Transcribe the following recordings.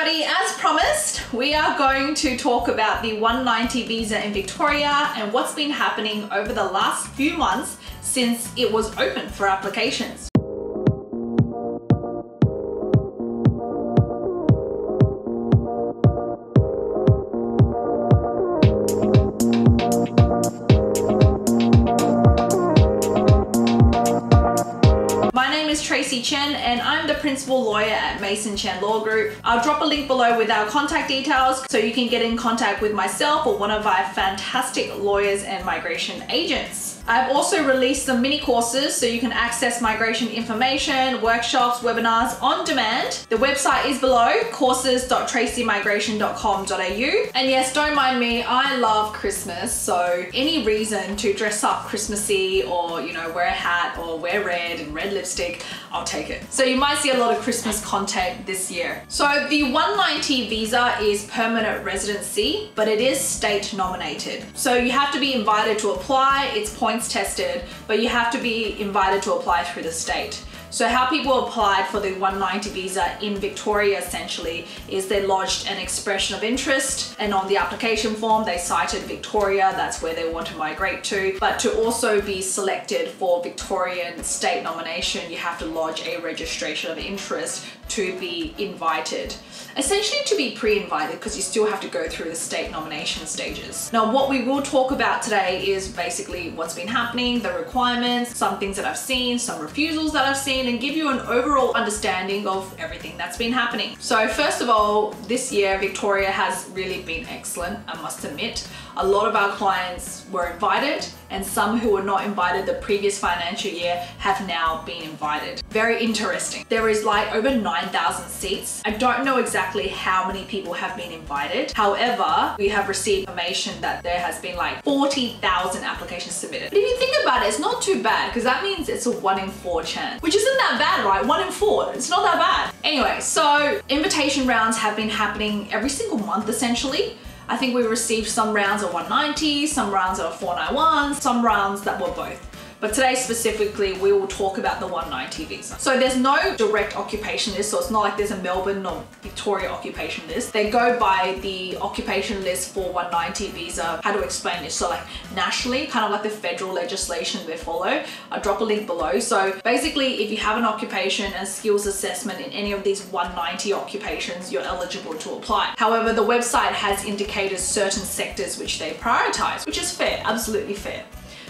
everybody, as promised, we are going to talk about the 190 visa in Victoria and what's been happening over the last few months since it was open for applications. Chen, and I'm the principal lawyer at Mason Chen Law Group. I'll drop a link below with our contact details so you can get in contact with myself or one of our fantastic lawyers and migration agents. I've also released some mini courses so you can access migration information, workshops, webinars on demand. The website is below, courses.tracymigration.com.au. And yes, don't mind me, I love Christmas, so any reason to dress up Christmassy or, you know, wear a hat or wear red and red lipstick, I'll take it. So you might see a lot of Christmas content this year. So the 190 visa is permanent residency, but it is state nominated. So you have to be invited to apply, it's points tested, but you have to be invited to apply through the state. So how people applied for the 190 visa in Victoria essentially is they lodged an expression of interest, and on the application form they cited Victoria, that's where they want to migrate to. But to also be selected for Victorian state nomination, you have to lodge a registration of interest to be invited. Essentially to be pre-invited, because you still have to go through the state nomination stages. Now what we will talk about today is basically what's been happening, the requirements, some things that I've seen, some refusals that I've seen, and give you an overall understanding of everything that's been happening. So first of all, this year Victoria has really been excellent, I must admit. A lot of our clients were invited, and some who were not invited the previous financial year have now been invited. Very interesting. There is like over 9,000 seats. I don't know exactly how many people have been invited. However, we have received information that there has been like 40,000 applications submitted. But if you think about it, it's not too bad, because that means it's a 1 in 4 chance, which isn't that bad, right? 1 in 4, it's not that bad. Anyway, so invitation rounds have been happening every single month essentially. I think we received some rounds of 190, some rounds that are 491, some rounds that were both. But today specifically, we will talk about the 190 visa. So there's no direct occupation list, so it's not like there's a Melbourne or Victoria occupation list. They go by the occupation list for 190 visa. How to explain this? So like nationally, kind of like the federal legislation they follow. I'll drop a link below. So basically, if you have an occupation and skills assessment in any of these 190 occupations, you're eligible to apply. However, the website has indicated certain sectors which they prioritize, which is fair, absolutely fair.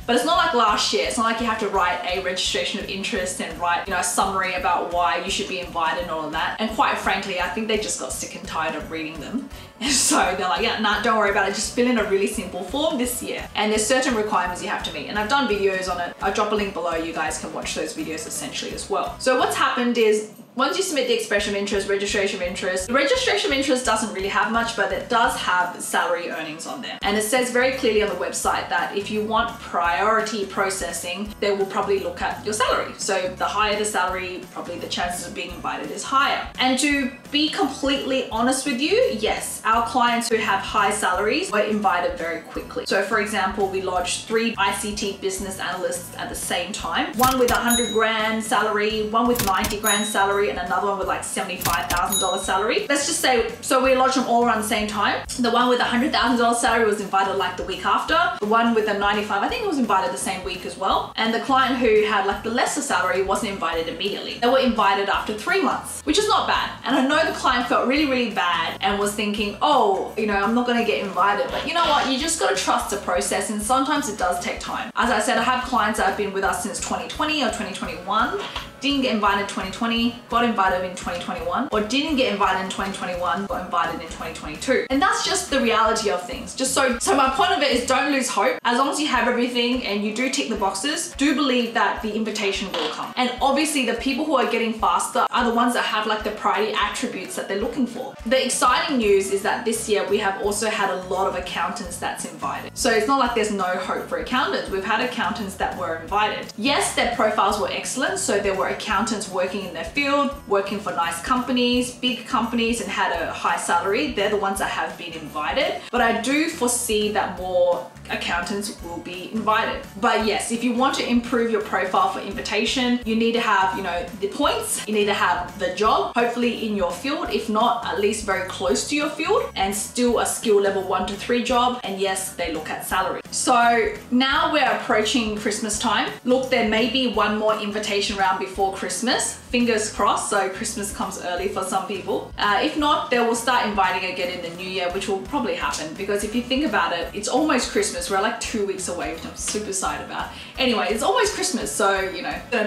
But it's not like last year. It's not like you have to write a registration of interest and write, you know, a summary about why you should be invited and all of that. And quite frankly, I think they just got sick and tired of reading them. And so they're like, yeah, nah, don't worry about it. Just fill in a really simple form this year. And there's certain requirements you have to meet. And I've done videos on it. I'll drop a link below. You guys can watch those videos essentially as well. So what's happened is, once you submit the expression of interest, registration of interest, the registration of interest doesn't really have much, but it does have salary earnings on there. And it says very clearly on the website that if you want priority processing, they will probably look at your salary. So the higher the salary, probably the chances of being invited is higher. And to be completely honest with you, yes, our clients who have high salaries were invited very quickly. So for example, we lodged 3 ICT business analysts at the same time. One with 100 grand salary, one with 90 grand salary, and another one with like $75,000 salary. Let's just say, so we lodged them all around the same time. The one with $100,000 salary was invited like the week after. The one with the 95, I think it was invited the same week as well. And the client who had like the lesser salary wasn't invited immediately. They were invited after 3 months, which is not bad. And I know the client felt really, really bad and was thinking, oh, you know, I'm not gonna get invited. But you know what? You just gotta trust the process, and sometimes it does take time. As I said, I have clients that have been with us since 2020 or 2021. Didn't get invited in 2020, got invited in 2021, or didn't get invited in 2021, got invited in 2022. And that's just the reality of things. Just so my point of it is, don't lose hope. As long as you have everything and you do tick the boxes, do believe that the invitation will come. And obviously the people who are getting faster are the ones that have like the priority attributes that they're looking for. The exciting news is that this year we have also had a lot of accountants that's invited. So it's not like there's no hope for accountants. We've had accountants that were invited. Yes, their profiles were excellent, so there were accountants working in their field, working for nice companies, big companies, and had a high salary. They're the ones that have been invited. But I do foresee that more accountants will be invited. But yes, if you want to improve your profile for invitation, you need to have, the points, you need to have the job, hopefully in your field, if not, at least very close to your field, and still a skill level 1 to 3 job. And yes, they look at salary. So now we're approaching Christmas time. Look, there may be one more invitation round before Christmas. Fingers crossed, so Christmas comes early for some people. If not, they will start inviting again in the new year, which will probably happen, because if you think about it, it's almost Christmas. We're like 2 weeks away, which I'm super excited about. Anyway, it's almost Christmas, so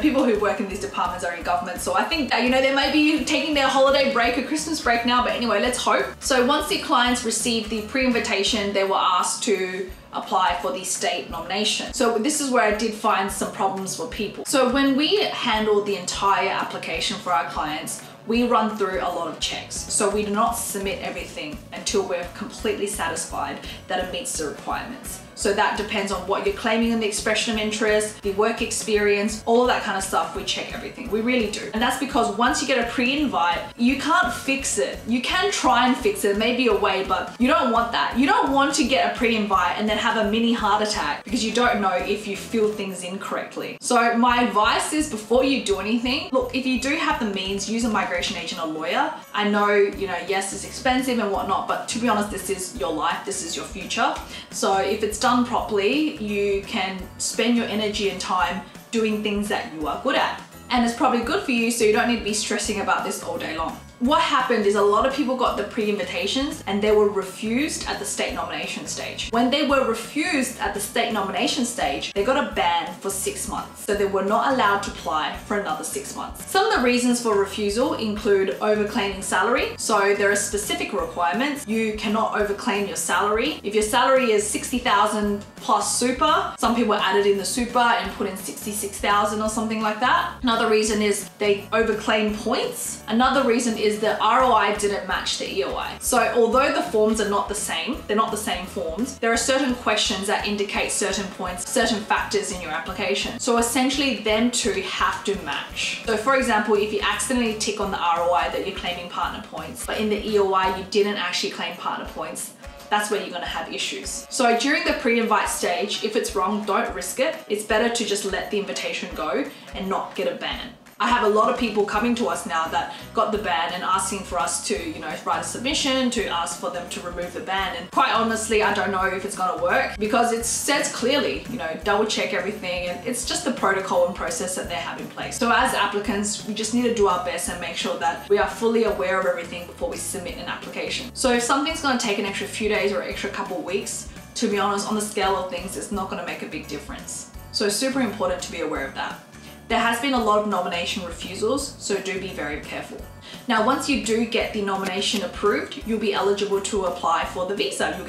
people who work in these departments are in government, so I think that they may be taking their holiday break or Christmas break now, but anyway, let's hope. So once the clients receive the pre-invitation, they were asked to apply for the state nomination. So this is where I did find some problems for people. So when we handle the entire application for our clients, we run through a lot of checks. So we do not submit everything until we're completely satisfied that it meets the requirements. So that depends on what you're claiming in the expression of interest, the work experience, all of that kind of stuff. We check everything, we really do. And that's because once you get a pre-invite, you can't fix it. You can try and fix it, maybe a way, but you don't want that. You don't want to get a pre-invite and then have a mini heart attack because you don't know if you fill things in correctly. So my advice is, before you do anything, look, if you do have the means, use a migration agent or lawyer. I know, yes, it's expensive and whatnot, but to be honest, this is your life, this is your future. So if it's done properly, you can spend your energy and time doing things that you are good at. And it's probably good for you, so you don't need to be stressing about this all day long. What happened is a lot of people got the pre-invitations and they were refused at the state nomination stage. When they were refused at the state nomination stage, they got a ban for 6 months. So they were not allowed to apply for another 6 months. Some of the reasons for refusal include overclaiming salary. So there are specific requirements. You cannot overclaim your salary. If your salary is 60,000 plus super, some people added in the super and put in 66,000 or something like that. Another reason is they overclaim points. Another reason is the ROI didn't match the EOI. So although the forms are not the same, they're not the same forms, there are certain questions that indicate certain points, certain factors in your application. So essentially them two have to match. So for example, if you accidentally tick on the ROI that you're claiming partner points, but in the EOI you didn't actually claim partner points, that's where you're gonna have issues. So during the pre-invite stage, if it's wrong, don't risk it. It's better to just let the invitation go and not get a ban. I have a lot of people coming to us now that got the ban and asking for us to, write a submission to ask for them to remove the ban. And quite honestly, I don't know if it's gonna work because it says clearly, double check everything, and it's just the protocol and process that they have in place. So as applicants, we just need to do our best and make sure that we are fully aware of everything before we submit an application. So if something's gonna take an extra few days or extra couple of weeks, to be honest, on the scale of things, it's not gonna make a big difference. So it's super important to be aware of that. There has been a lot of nomination refusals, so do be very careful. Now, once you do get the nomination approved, you'll be eligible to apply for the visa. You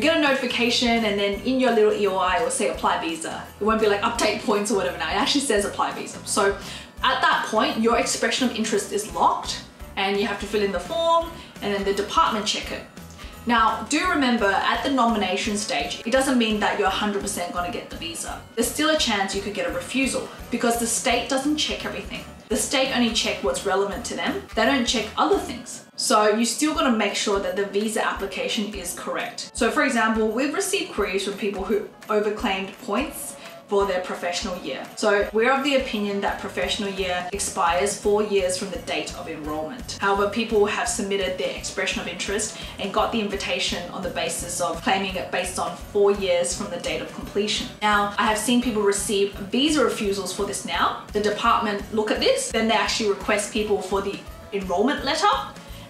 get a notification, and then in your little EOI it will say apply visa. It won't be like update points or whatever now, it actually says apply visa. So at that point, your expression of interest is locked and you have to fill in the form and then the department check it. Now, do remember, at the nomination stage, it doesn't mean that you're 100% gonna get the visa. There's still a chance you could get a refusal because the state doesn't check everything. The state only check what's relevant to them. They don't check other things. So you still gotta make sure that the visa application is correct. So for example, we've received queries from people who overclaimed points for their professional year. So we're of the opinion that professional year expires 4 years from the date of enrollment. However, people have submitted their expression of interest and got the invitation on the basis of claiming it based on 4 years from the date of completion. Now, I have seen people receive visa refusals for this now. The department look at this, then they actually request people for the enrollment letter,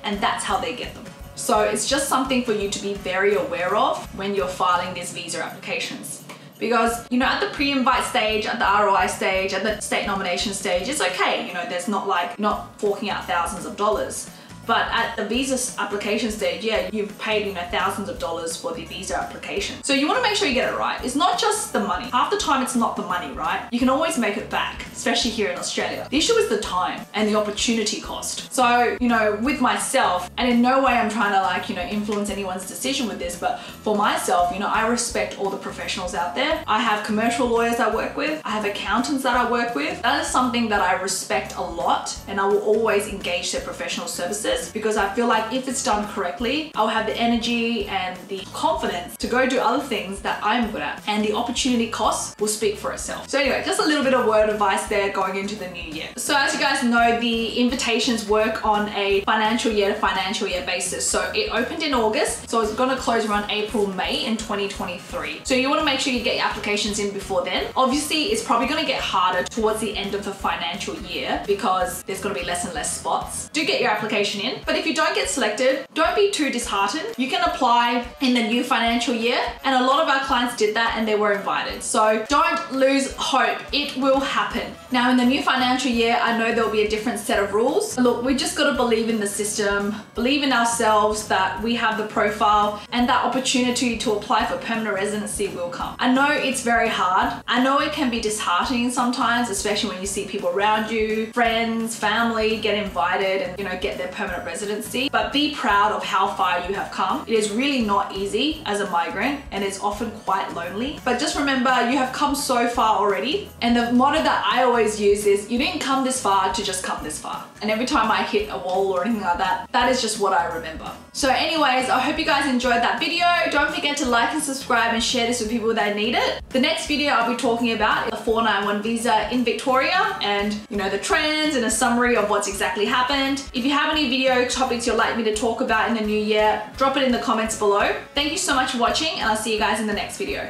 and that's how they get them. So it's just something for you to be very aware of when you're filing these visa applications. Because, at the pre-invite stage, at the ROI stage, at the state nomination stage, it's okay. There's not like not forking out thousands of dollars. But at the visa application stage, yeah, you've paid, you know, thousands of dollars for the visa application. So you want to make sure you get it right. It's not just the money. Half the time it's not the money, right? You can always make it back, especially here in Australia. The issue is the time and the opportunity cost. So, you know, with myself, and in no way I'm trying to like, you know, influence anyone's decision with this, but for myself, you know, I respect all the professionals out there. I have commercial lawyers I work with. I have accountants that I work with. That is something that I respect a lot, and I will always engage their professional services because I feel like if it's done correctly, I'll have the energy and the confidence to go do other things that I'm good at, and the opportunity cost will speak for itself. So anyway, just a little bit of word advice there going into the new year. So as you guys know, the invitations work on a financial year to financial year basis. So it opened in August, so it's gonna close around April, May in 2023. So you wanna make sure you get your applications in before then. Obviously, it's probably gonna get harder towards the end of the financial year because there's gonna be less and less spots. Do get your application in, but if you don't get selected, don't be too disheartened. You can apply in the new financial year, and a lot of our clients did that and they were invited. So don't lose hope, it will happen. Now in the new financial year, I know there'll be a different set of rules. Look, we just gotta believe in the system, believe in ourselves that we have the profile, and that opportunity to apply for permanent residency will come. I know it's very hard. I know it can be disheartening sometimes, especially when you see people around you, friends, family get invited and, you know, get their permanent residency, but be proud of how far you have come. It is really not easy as a migrant, and it's often quite lonely, but just remember you have come so far already. And the motto that I always use is you didn't come this far to just come this far. And every time I hit a wall or anything like that, that is just what I remember. So anyways, I hope you guys enjoyed that video. Don't forget to like and subscribe and share this with people that need it. The next video I'll be talking about is the 491 visa in Victoria, and, you know, the trends and a summary of what's exactly happened. If you have any video topics you'd like me to talk about in the new year, drop it in the comments below. Thank you so much for watching, and I'll see you guys in the next video.